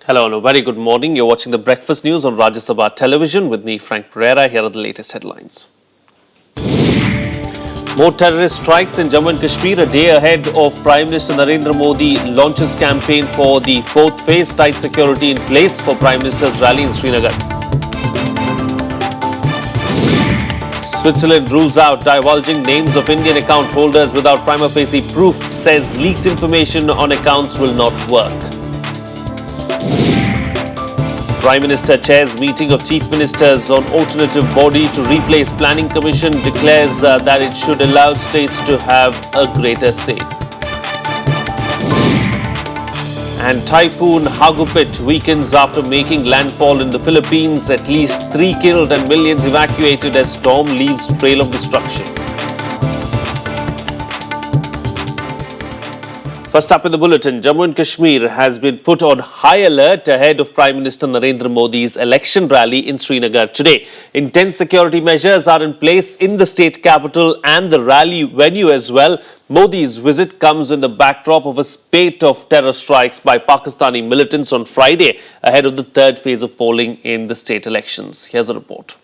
Hello and a very good morning. You're watching the Breakfast News on Rajya Sabha television with me, Frank Pereira. Here are the latest headlines. More terrorist strikes in Jammu and Kashmir a day ahead of Prime Minister Narendra Modi launches campaign for the fourth phase. Tight security in place for Prime Minister's rally in Srinagar. Switzerland rules out divulging names of Indian account holders without prima facie proof, says leaked information on accounts will not work. Prime Minister chairs meeting of Chief Ministers on alternative body to replace Planning Commission, declares that it should allow states to have a greater say. And Typhoon Hagupit weakens after making landfall in the Philippines. At least 3 killed and millions evacuated as storm leaves trail of destruction. First up in the bulletin, Jammu and Kashmir has been put on high alert ahead of Prime Minister Narendra Modi's election rally in Srinagar today. Intense security measures are in place in the state capital and the rally venue as well. Modi's visit comes in the backdrop of a spate of terror strikes by Pakistani militants on Friday ahead of the third phase of polling in the state elections. Here's a report.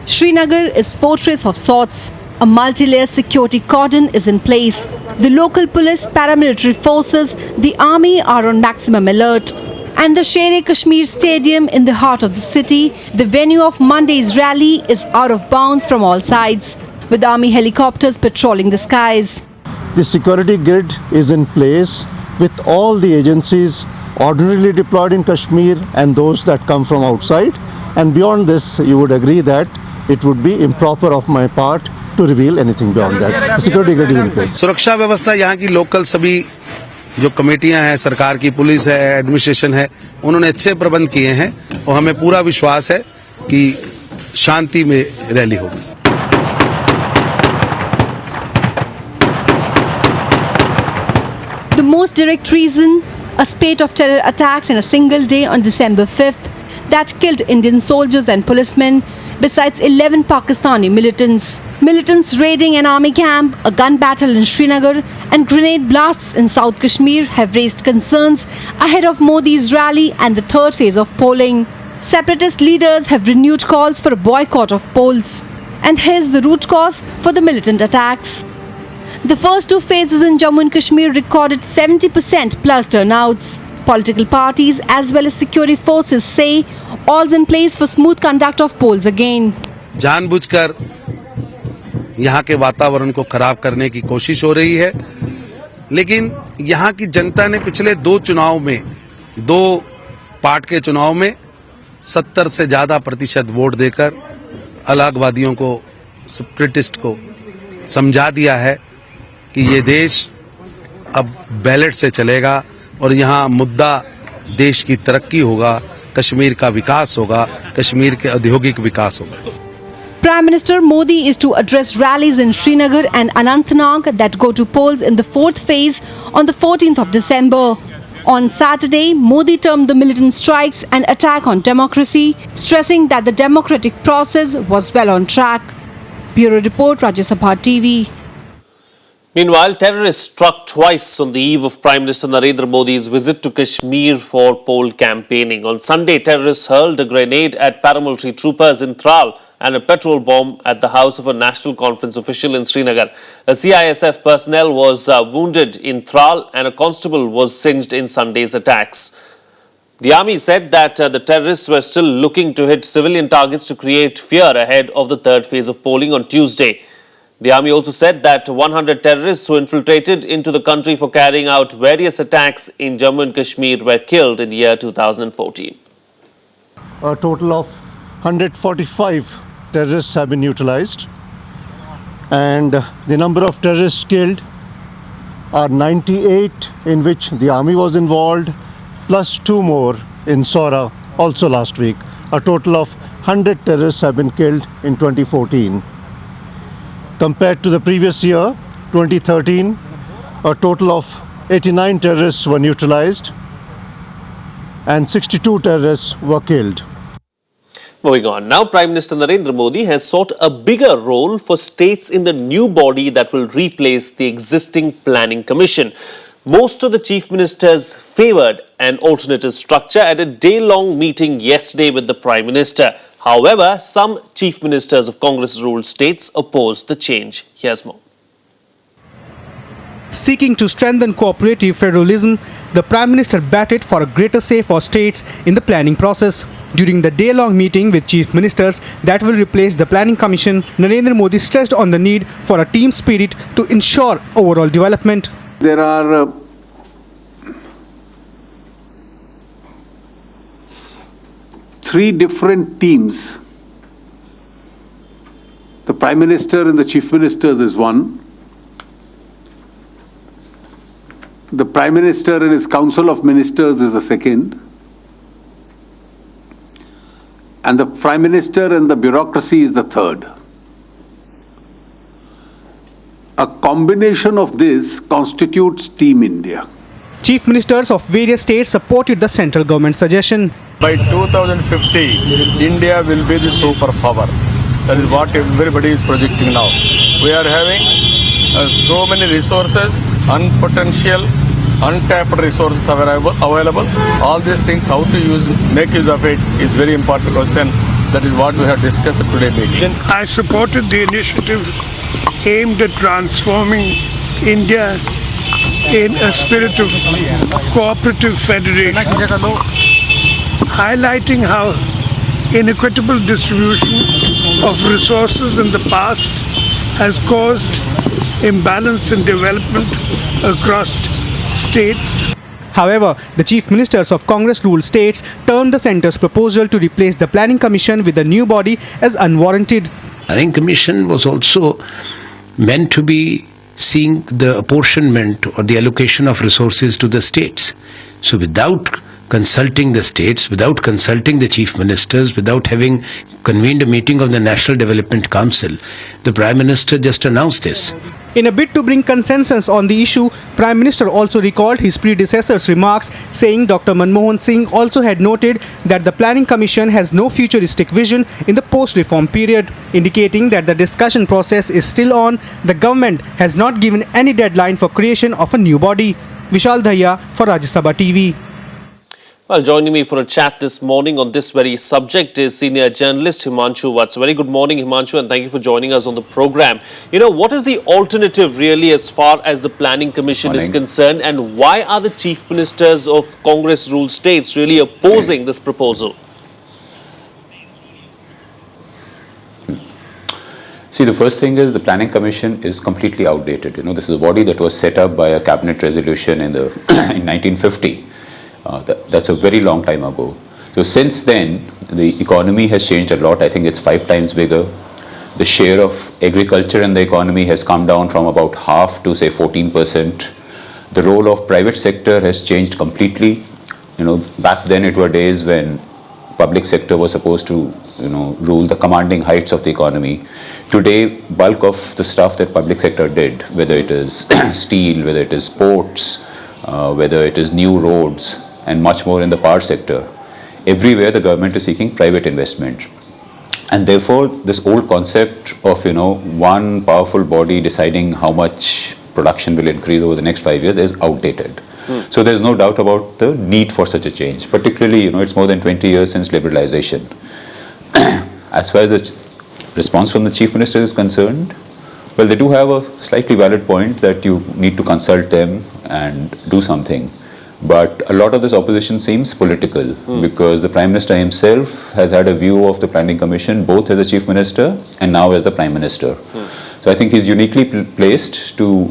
Srinagar is fortress of sorts. A multi-layer security cordon is in place. The local police, paramilitary forces, the army are on maximum alert. And the Sher-e-Kashmir Stadium in the heart of the city, the venue of Monday's rally, is out of bounds from all sides, with army helicopters patrolling the skies. The security grid is in place with all the agencies ordinarily deployed in Kashmir and those that come from outside. And beyond this, you would agree that it would be improper of my part to reveal anything beyond that. The security grid is in place. सुरक्षा व्यवस्था यहाँ की local सभी जो कमेटियां हैं, सरकार की पुलिस है, एडमिनिस्ट्रेशन है, उन्होंने अच्छे प्रबंध किए हैं और हमें पूरा विश्वास है कि शांति में रैली होगी. The most direct reason, a spate of terror attacks in a single day on December 5th that killed Indian soldiers and policemen, besides 11 Pakistani militants. Militants raiding an army camp, a gun battle in Srinagar, and grenade blasts in South Kashmir have raised concerns ahead of Modi's rally and the third phase of polling. Separatist leaders have renewed calls for a boycott of polls. And here's the root cause for the militant attacks. The first two phases in Jammu and Kashmir recorded 70% plus turnouts. Political parties as well as security forces say all's in place for smooth conduct of polls again. जानबूझकर यहाँ के वातावरण को खराब करने की कोशिश हो रही है, लेकिन यहाँ की जनता ने पिछले दो पार्ट के चुनाव में 70 से ज्यादा प्रतिशत वोट देकर अलगाववादियों को, सेपरेटिस्ट को समझा दिया है कि ये देश अब बैलेट से चलेगा और यहाँ मुद्दा देश की तरक्की होगा, कश्मीर का विकास होगा, कश्मीर के औद्योगिक विकास होगा. Prime Minister Modi is to address rallies in Srinagar and Anantnag that go to polls in the fourth phase on the 14th of December. On Saturday, Modi termed the militant strikes an attack on democracy, stressing that the democratic process was well on track. Bureau Report, Rajya Sabha TV. Meanwhile, terrorists struck twice on the eve of Prime Minister Narendra Modi's visit to Kashmir for poll campaigning. On Sunday, terrorists hurled a grenade at paramilitary troopers in Tral and a petrol bomb at the house of a National Conference official in Srinagar. A CISF personnel was wounded in Tral and a constable was singed in Sunday's attacks. The army said that the terrorists were still looking to hit civilian targets to create fear ahead of the third phase of polling on Tuesday. The army also said that 100 terrorists who infiltrated into the country for carrying out various attacks in Jammu and Kashmir were killed in the year 2014. A total of 145 terrorists have been neutralized, and the number of terrorists killed are 98, in which the army was involved, plus 2 more in Sora also last week. A total of 100 terrorists have been killed in 2014. Compared to the previous year, 2013, a total of 89 terrorists were neutralized and 62 terrorists were killed. Moving on, now Prime Minister Narendra Modi has sought a bigger role for states in the new body that will replace the existing Planning Commission. Most of the chief ministers favoured an alternative structure at a day-long meeting yesterday with the Prime Minister. However, some chief ministers of Congress-ruled states opposed the change. Here's more. Seeking to strengthen cooperative federalism, the Prime Minister batted for a greater say for states in the planning process. During the day-long meeting with chief ministers that will replace the Planning Commission, Narendra Modi stressed on the need for a team spirit to ensure overall development. There are three different teams. The Prime Minister and the Chief Ministers is one. The Prime Minister and his Council of Ministers is the second. And the Prime Minister and the bureaucracy is the third. A combination of this constitutes Team India. Chief ministers of various states supported the central government suggestion. By 2050, India will be the superpower. That is what everybody is projecting now. We are having so many resources, untapped resources available. All these things, how to make use of it is very important question. That is what we have discussed today meeting. I supported the initiative aimed at transforming India in a spirit of cooperative federation, highlighting how inequitable distribution of resources in the past has caused imbalance in development across states. However, the chief ministers of Congress-ruled states turned the centre's proposal to replace the Planning Commission with a new body as unwarranted. Planning Commission was also meant to be seeing the apportionment or the allocation of resources to the states. So without consulting the states, without consulting the chief ministers, without having convened a meeting of the National Development Council, the Prime Minister just announced this. In a bid to bring consensus on the issue, Prime Minister also recalled his predecessor's remarks, saying Dr. Manmohan Singh also had noted that the Planning Commission has no futuristic vision in the post-reform period, indicating that the discussion process is still on. The government has not given any deadline for creation of a new body. Vishal Dhaya for Rajya Sabha TV. Well, joining me for a chat this morning on this very subject is senior journalist Himanshu Vats. Very good morning, Himanshu, and thank you for joining us on the program. You know, what is the alternative really as far as the Planning Commission is concerned, and why are the chief ministers of Congress-ruled states really opposing this proposal? See, the first thing is the Planning Commission is completely outdated. You know, this is a body that was set up by a cabinet resolution in 1950. That's a very long time ago. So since then, the economy has changed a lot. I think it's 5 times bigger. The share of agriculture in the economy has come down from about half to say 14%. The role of private sector has changed completely. You know, back then it were days when public sector was supposed to, rule the commanding heights of the economy. Today, bulk of the stuff that public sector did, whether it is steel, whether it is ports, whether it is new roads, and much more in the power sector. Everywhere the government is seeking private investment. And therefore, this old concept of, one powerful body deciding how much production will increase over the next 5 years is outdated. So there's no doubt about the need for such a change. Particularly, it's more than 20 years since liberalization. As far as the response from the Chief Minister is concerned, well, they do have a slightly valid point that you need to consult them and do something. But a lot of this opposition seems political because the Prime Minister himself has had a view of the Planning Commission both as a Chief Minister and now as the Prime Minister. So I think he's uniquely placed to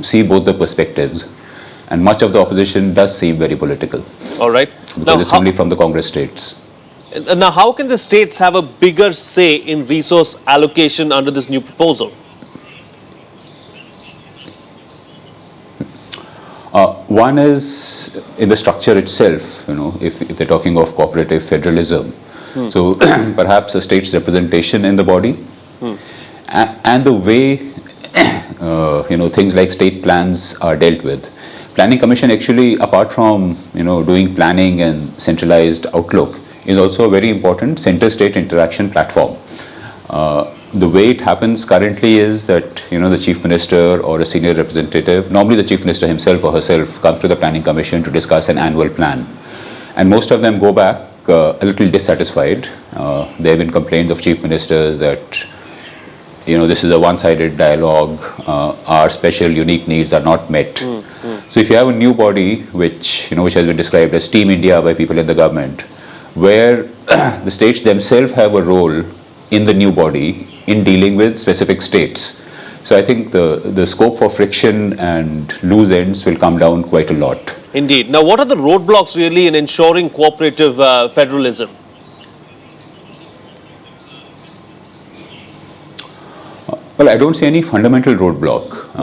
see both the perspectives. And much of the opposition does seem very political. All right. Because now, it's only from the Congress states. Now, how can the states have a bigger say in resource allocation under this new proposal? One is in the structure itself, if they're talking of cooperative federalism. So perhaps a state's representation in the body and the way, things like state plans are dealt with. Planning Commission actually, apart from, doing planning and centralized outlook, is also a very important center-state interaction platform. The way it happens currently is that, the Chief Minister or a senior representative, normally the Chief Minister himself or herself, comes to the Planning Commission to discuss an annual plan. And most of them go back a little dissatisfied. There have been complaints of Chief Ministers that, this is a one-sided dialogue, our special unique needs are not met. So if you have a new body, which has been described as Team India by people in the government, where the states themselves have a role in the new body in dealing with specific states. So I think the scope for friction and loose ends will come down quite a lot. Indeed. Now, what are the roadblocks really in ensuring cooperative federalism? Well, I don't see any fundamental roadblock.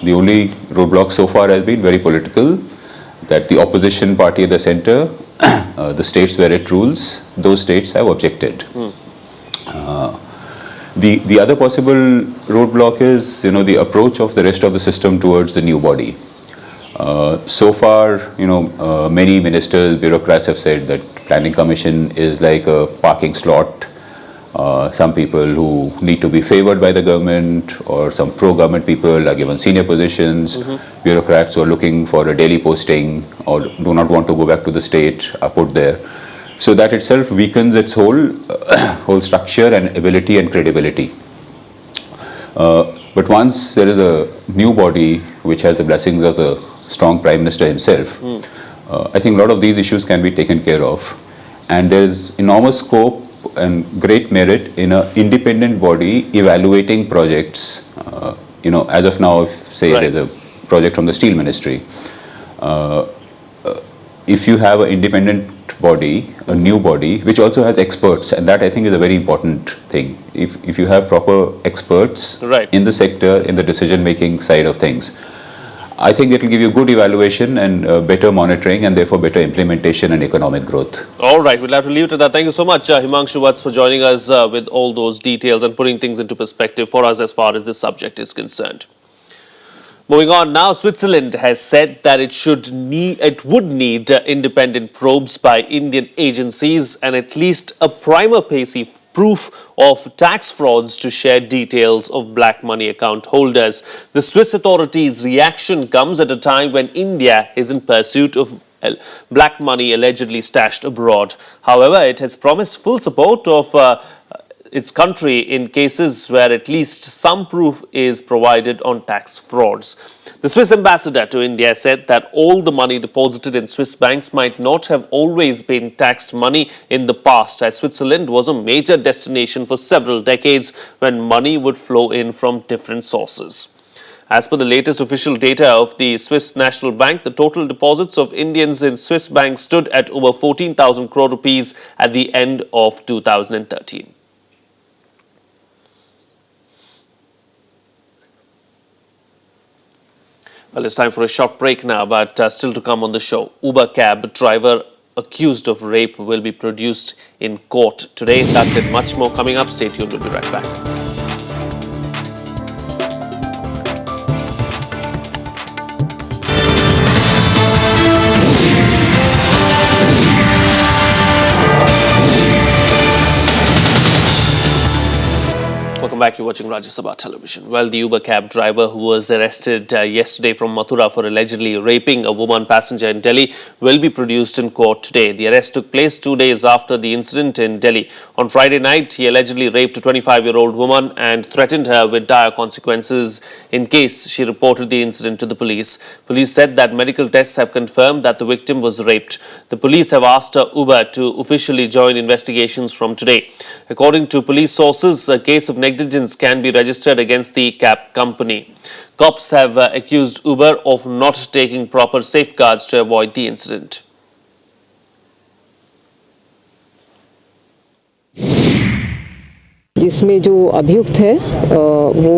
The only roadblock so far has been very political, that the opposition party at the center, the states where it rules, those states have objected. The other possible roadblock is, the approach of the rest of the system towards the new body. So far, many ministers, bureaucrats have said that Planning Commission is like a parking slot. Some people who need to be favored by the government or some pro-government people are given senior positions. Bureaucrats who are looking for a daily posting or do not want to go back to the state are put there. So that itself weakens its whole structure and ability and credibility. But once there is a new body which has the blessings of the strong Prime Minister himself, I think a lot of these issues can be taken care of. And there is enormous scope and great merit in an independent body evaluating projects. As of now, if say there's a project from the Steel Ministry, if you have an independent body, a new body, which also has experts, and that I think is a very important thing. If you have proper experts in the sector, in the decision-making side of things, I think it will give you good evaluation and better monitoring and therefore better implementation and economic growth. All right, we'll have to leave it at that. Thank you so much, Himanshu Vats, for joining us with all those details and putting things into perspective for us as far as this subject is concerned. Moving on now, Switzerland has said that it would need independent probes by Indian agencies and at least a prima facie proof of tax frauds to share details of black money account holders. The Swiss authorities' reaction comes at a time when India is in pursuit of black money allegedly stashed abroad. However, it has promised full support of its country in cases where at least some proof is provided on tax frauds. The Swiss ambassador to India said that all the money deposited in Swiss banks might not have always been taxed money in the past, as Switzerland was a major destination for several decades when money would flow in from different sources. As per the latest official data of the Swiss National Bank, the total deposits of Indians in Swiss banks stood at over 14,000 crore rupees at the end of 2013. Well, it's time for a short break now, but still to come on the show. Uber cab driver accused of rape will be produced in court today. That and much more coming up. Stay tuned. We'll be right back. Welcome back. You're watching Rajya Sabha television. Well, the Uber cab driver who was arrested yesterday from Mathura for allegedly raping a woman passenger in Delhi will be produced in court today. The arrest took place 2 days after the incident in Delhi. On Friday night, he allegedly raped a 25-year-old woman and threatened her with dire consequences in case she reported the incident to the police. Police said that medical tests have confirmed that the victim was raped. The police have asked Uber to officially join investigations from today. According to police sources, a case of negligence can be registered against the cab company. Cops have accused Uber of not taking proper safeguards to avoid the incident. जिसमें जो अभियुक्त है वो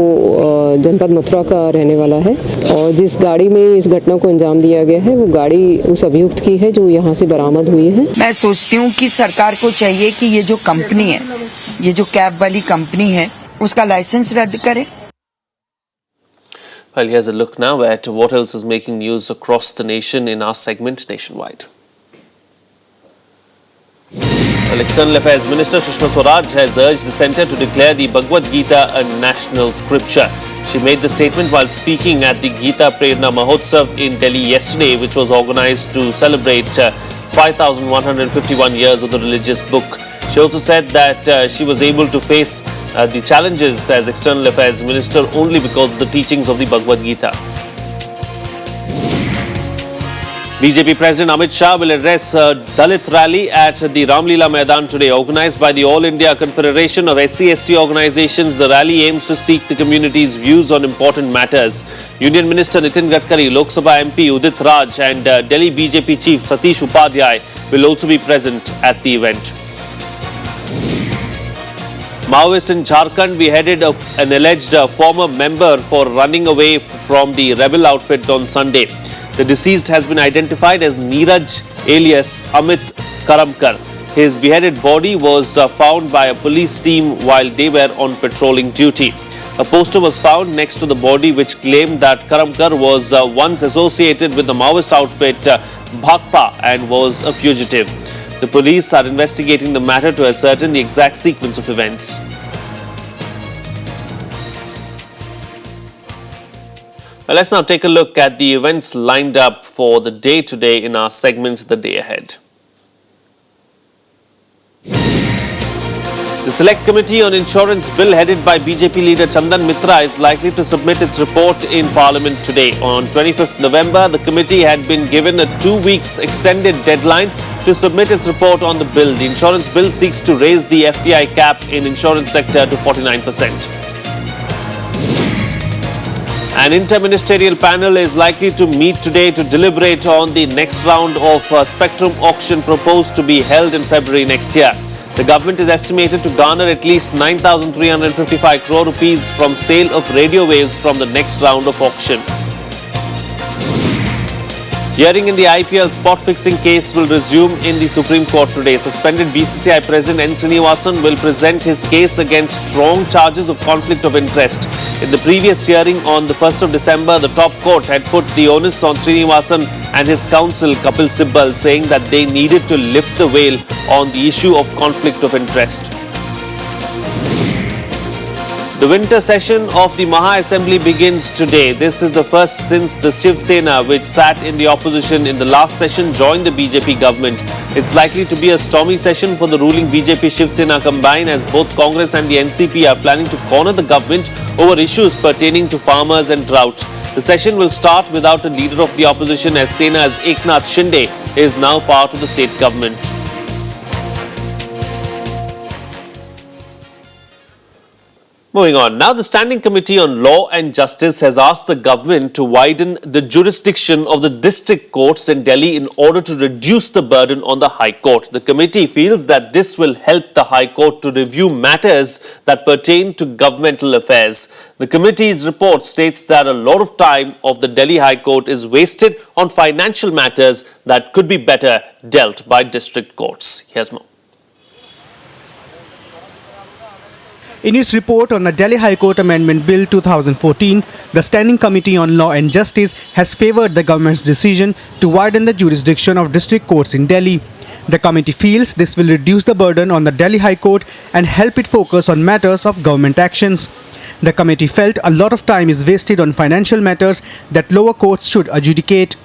जनपद मथुरा का रहने वाला है और जिस गाड़ी में इस घटना को अंजाम दिया गया है वो गाड़ी उस अभियुक्त की है जो यहाँ से बरामद हुई है। मैं सोचती हूँ कि सरकार को चाहिए कि ये जो कंपनी है, ये जो कैब वाली कंपनी है, उसका लाइसेंस रद्द करे। Well, here's a look now at what else is making news across the nation in our segment Nationwide. Well, External Affairs Minister Sushma Swaraj has urged the centre to declare the Bhagavad Gita a national scripture. She made the statement while speaking at the Gita Prerna Mahotsav in Delhi yesterday, which was organised to celebrate 5,151 years of the religious book. She also said that she was able to face the challenges as External Affairs Minister only because of the teachings of the Bhagavad Gita. BJP President Amit Shah will address a Dalit rally at the Ramleela Maidan today. Organised by the All India Confederation of SC/ST organisations, the rally aims to seek the community's views on important matters. Union Minister Nitin Gadkari, Lok Sabha MP Udit Raj and Delhi BJP Chief Satish Upadhyay will also be present at the event. Maoists in Jharkhand beheaded an alleged former member for running away from the rebel outfit on Sunday. The deceased has been identified as Neeraj alias Amit Karamkar. His beheaded body was found by a police team while they were on patrolling duty. A poster was found next to the body which claimed that Karamkar was once associated with the Maoist outfit Bhakpa and was a fugitive. The police are investigating the matter to ascertain the exact sequence of events. Well, let's now take a look at the events lined up for the day today in our segment, The Day Ahead. The Select Committee on Insurance Bill headed by BJP leader Chandan Mitra is likely to submit its report in Parliament today. On 25th November, the committee had been given a 2 weeks extended deadline to submit its report on the bill. The insurance bill seeks to raise the FPI cap in insurance sector to 49%. An interministerial panel is likely to meet today to deliberate on the next round of spectrum auction proposed to be held in February next year. The government is estimated to garner at least 9,355 crore rupees from sale of radio waves from the next round of auction. Hearing in the IPL spot fixing case will resume in the Supreme Court today. Suspended BCCI President N. Srinivasan will present his case against strong charges of conflict of interest. In the previous hearing on the 1st of December, the top court had put the onus on Srinivasan and his counsel Kapil Sibbal, saying that they needed to lift the veil on the issue of conflict of interest. The winter session of the Maha Assembly begins today. This is the first since the Shiv Sena, which sat in the opposition in the last session, joined the BJP government. It's likely to be a stormy session for the ruling BJP Shiv Sena combined, as both Congress and the NCP are planning to corner the government over issues pertaining to farmers and drought. The session will start without a leader of the opposition, as Sena's Eknath Shinde is now part of the state government. Moving on, now the Standing Committee on Law and Justice has asked the government to widen the jurisdiction of the district courts in Delhi in order to reduce the burden on the High Court. The committee feels that this will help the High Court to review matters that pertain to governmental affairs. The committee's report states that a lot of time of the Delhi High Court is wasted on financial matters that could be better dealt by district courts. Here's more. In its report on the Delhi High Court Amendment Bill 2014, the Standing Committee on Law and Justice has favoured the government's decision to widen the jurisdiction of district courts in Delhi. The committee feels this will reduce the burden on the Delhi High Court and help it focus on matters of government actions. The committee felt a lot of time is wasted on financial matters that lower courts should adjudicate.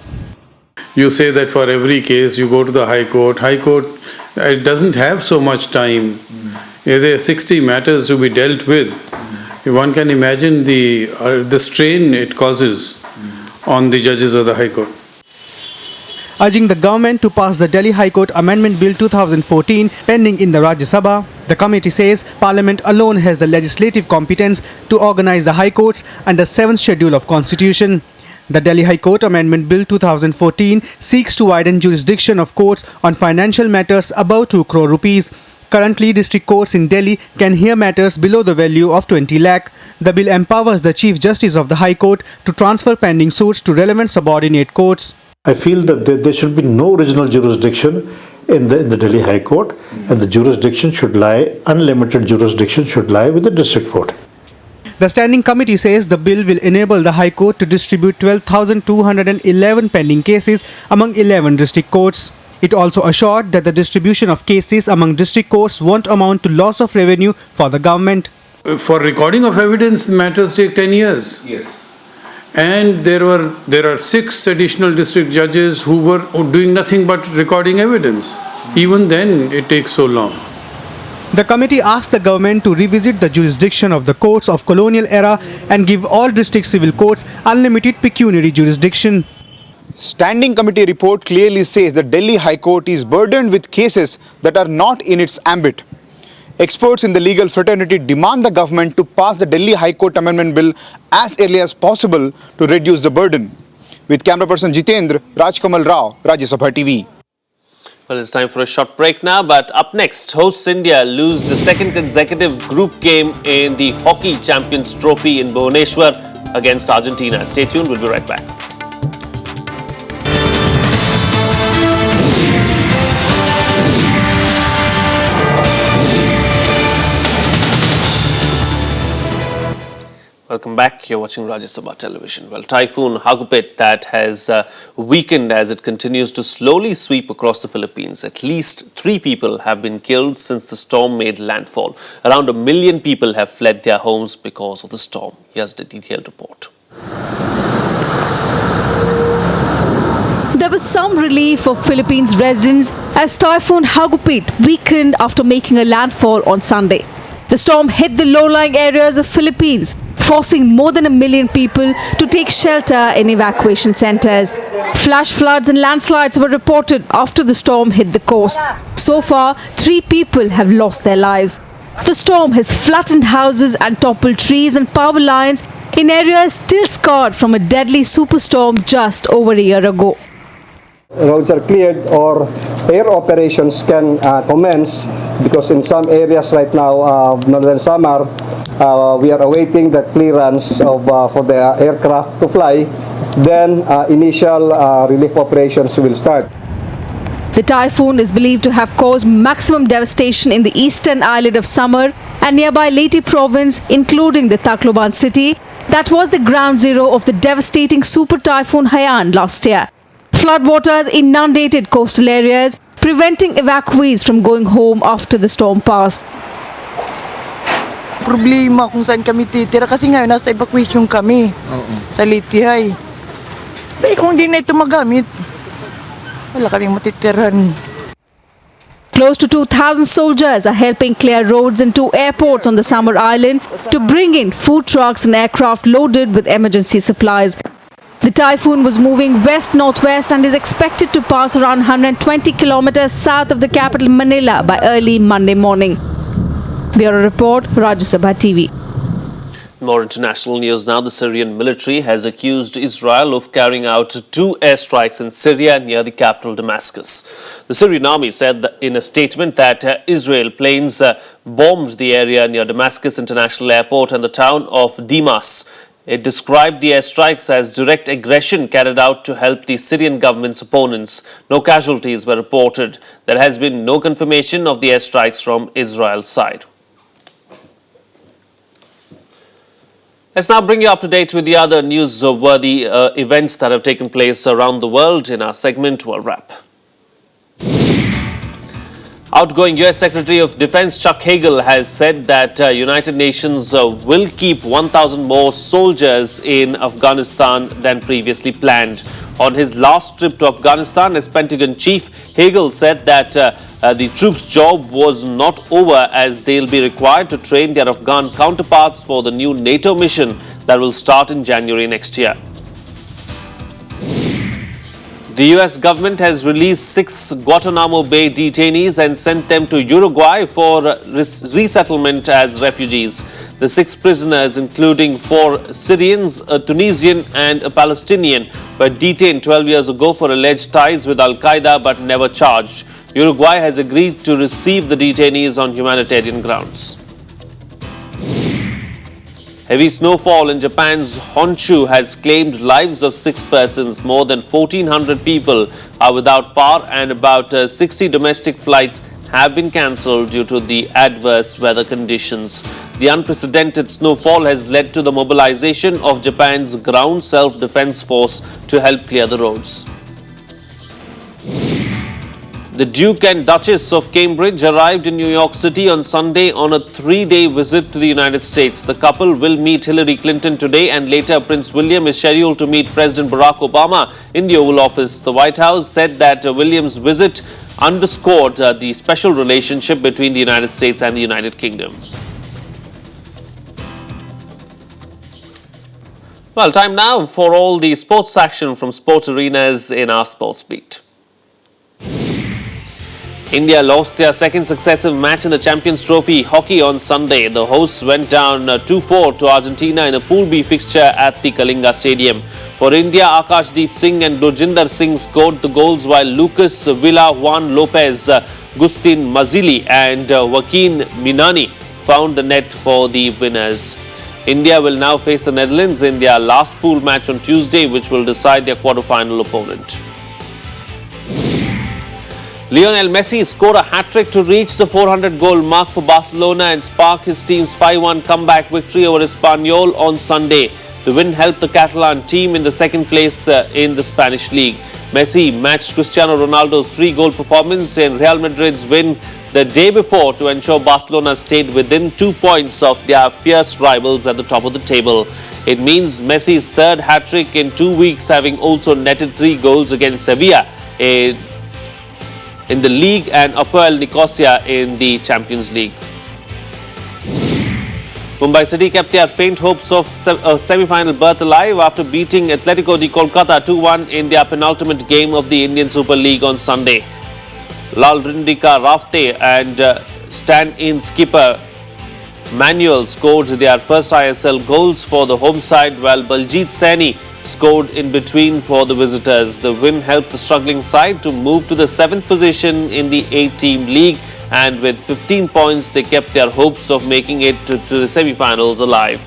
You say that for every case you go to the High Court. High Court, it doesn't have so much time. There are 60 matters to be dealt with. One can imagine the strain it causes on the judges of the High Court. Urging the government to pass the Delhi High Court Amendment Bill 2014 pending in the Rajya Sabha, the committee says Parliament alone has the legislative competence to organize the High Courts under 7th Schedule of Constitution. The Delhi High Court Amendment Bill 2014 seeks to widen jurisdiction of courts on financial matters above 2 crore rupees. Currently, district courts in Delhi can hear matters below the value of 20 lakh. The bill empowers the Chief Justice of the High Court to transfer pending suits to relevant subordinate courts. I feel that there should be no original jurisdiction in the Delhi High Court, and the jurisdiction should lie, unlimited jurisdiction should lie with the district court. The Standing Committee says the bill will enable the High Court to distribute 12,211 pending cases among 11 district courts. It also assured that the distribution of cases among district courts won't amount to loss of revenue for the government. For recording of evidence, matters take 10 years. Yes. And there are 6 additional district judges who were doing nothing but recording evidence. Even then, it takes so long. The committee asked the government to revisit the jurisdiction of the courts of colonial era and give all district civil courts unlimited pecuniary jurisdiction. Standing committee report clearly says the Delhi High Court is burdened with cases that are not in its ambit. Experts in the legal fraternity demand the government to pass the Delhi High Court Amendment Bill as early as possible to reduce the burden. With camera person Jitendra, Rajkamal Rao, Rajya Sabha TV. Well, it's time for a short break now, but up next, hosts India lose the second consecutive group game in the Hockey Champions Trophy in Bhubaneswar against Argentina. Stay tuned, we'll be right back. Welcome back. You're watching Rajya Sabha television. Well, Typhoon Hagupit that has weakened as it continues to slowly sweep across the Philippines. At least 3 people have been killed since the storm made landfall. Around 1 million people have fled their homes because of the storm. Here's the detailed report. There was some relief for Philippines residents as Typhoon Hagupit weakened after making a landfall on Sunday. The storm hit the low-lying areas of Philippines, forcing more than 1 million people to take shelter in evacuation centers. Flash floods and landslides were reported after the storm hit the coast. So far, 3 people have lost their lives. The storm has flattened houses and toppled trees and power lines in areas still scarred from a deadly superstorm just over a year ago. Roads are cleared or air operations can commence because in some areas right now, northern Samar, we are awaiting the clearance of, for the aircraft to fly. Then initial relief operations will start. The typhoon is believed to have caused maximum devastation in the eastern island of Samar and nearby Leyte province, including the Tacloban city. That was the ground zero of the devastating super typhoon Haiyan last year. Floodwaters inundated coastal areas, preventing evacuees from going home after the storm passed. Problema kung saan kami titira kasi ngayon nasa evacuation kami sa Leyte. Dahil kung di na ito magamit, wala kaming matitiran. Close to 2,000 soldiers are helping clear roads in 2 airports on the Samar Island to bring in food trucks and aircraft loaded with emergency supplies. The typhoon was moving west-northwest and is expected to pass around 120 kilometers south of the capital Manila by early Monday morning. Bureau Report, Rajya Sabha TV. More international news now. The Syrian military has accused Israel of carrying out 2 airstrikes in Syria near the capital Damascus. The Syrian army said in a statement that Israel planes bombed the area near Damascus International Airport and the town of Dimas. It described the airstrikes as direct aggression carried out to help the Syrian government's opponents. No casualties were reported. There has been no confirmation of the airstrikes from Israel's side. Let's now bring you up to date with the other newsworthy events that have taken place around the world in our segment World Wrap. Outgoing U.S. Secretary of Defense Chuck Hagel has said that United Nations will keep 1,000 more soldiers in Afghanistan than previously planned. On his last trip to Afghanistan as Pentagon chief, Hagel said that the troops' job was not over as they'll be required to train their Afghan counterparts for the new NATO mission that will start in January next year. The U.S. government has released 6 Guantanamo Bay detainees and sent them to Uruguay for resettlement as refugees. The 6 prisoners, including 4 Syrians, a Tunisian and a Palestinian, were detained 12 years ago for alleged ties with Al-Qaeda but never charged. Uruguay has agreed to receive the detainees on humanitarian grounds. Heavy snowfall in Japan's Honshu has claimed lives of 6 persons. More than 1,400 people are without power and about 60 domestic flights have been cancelled due to the adverse weather conditions. The unprecedented snowfall has led to the mobilization of Japan's ground self-defense force to help clear the roads. The Duke and Duchess of Cambridge arrived in New York City on Sunday on a 3-day visit to the United States. The couple will meet Hillary Clinton today, and later Prince William is scheduled to meet President Barack Obama in the Oval Office. The White House said that William's visit underscored the special relationship between the United States and the United Kingdom. Well, time now for all the sports action from sport arenas in our Sports Beat. India lost their second successive match in the Champions Trophy hockey on Sunday. The hosts went down 2-4 to Argentina in a Pool B fixture at the Kalinga Stadium. For India, Akashdeep Singh and Gurjinder Singh scored the goals, while Lucas Villa, Juan Lopez, Gustin Mazzilli and Joaquin Minani found the net for the winners. India will now face the Netherlands in their last pool match on Tuesday, which will decide their quarter-final opponent. Lionel Messi scored a hat-trick to reach the 400-goal mark for Barcelona and spark his team's 5-1 comeback victory over Espanyol on Sunday. The win helped the Catalan team in the second place in the Spanish league. Messi matched Cristiano Ronaldo's 3-goal performance in Real Madrid's win the day before to ensure Barcelona stayed within 2 points of their fierce rivals at the top of the table. It means Messi's third hat-trick in 2 weeks, having also netted 3 goals against Sevilla in the league and Apoel Nicosia in the Champions League. Mumbai City kept their faint hopes of a semi-final berth alive after beating Atletico de Kolkata 2-1 in their penultimate game of the Indian Super League on Sunday. Lalrindika Rafte and stand-in skipper Manuel scored their first ISL goals for the home side, while Baljit Saini scored in between for the visitors. The win helped the struggling side to move to the 7th position in the 8-team league, and with 15 points they kept their hopes of making it to the semi-finals alive.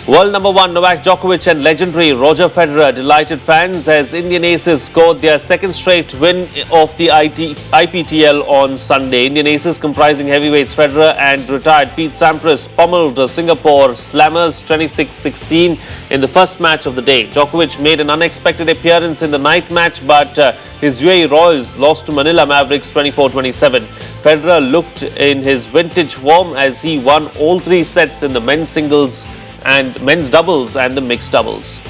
World number 1 Novak Djokovic and legendary Roger Federer delighted fans as Indian aces scored their second straight win of the IPTL on Sunday. Indian aces comprising heavyweights Federer and retired Pete Sampras pummeled Singapore Slammers 26-16 in the first match of the day. Djokovic made an unexpected appearance in the ninth match, but his UAE Royals lost to Manila Mavericks 24-27. Federer looked in his vintage form as he won all 3 sets in the men's singles and men's doubles and the mixed doubles.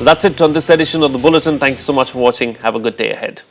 That's it on this edition of the Bulletin. Thank you so much for watching. Have a good day ahead.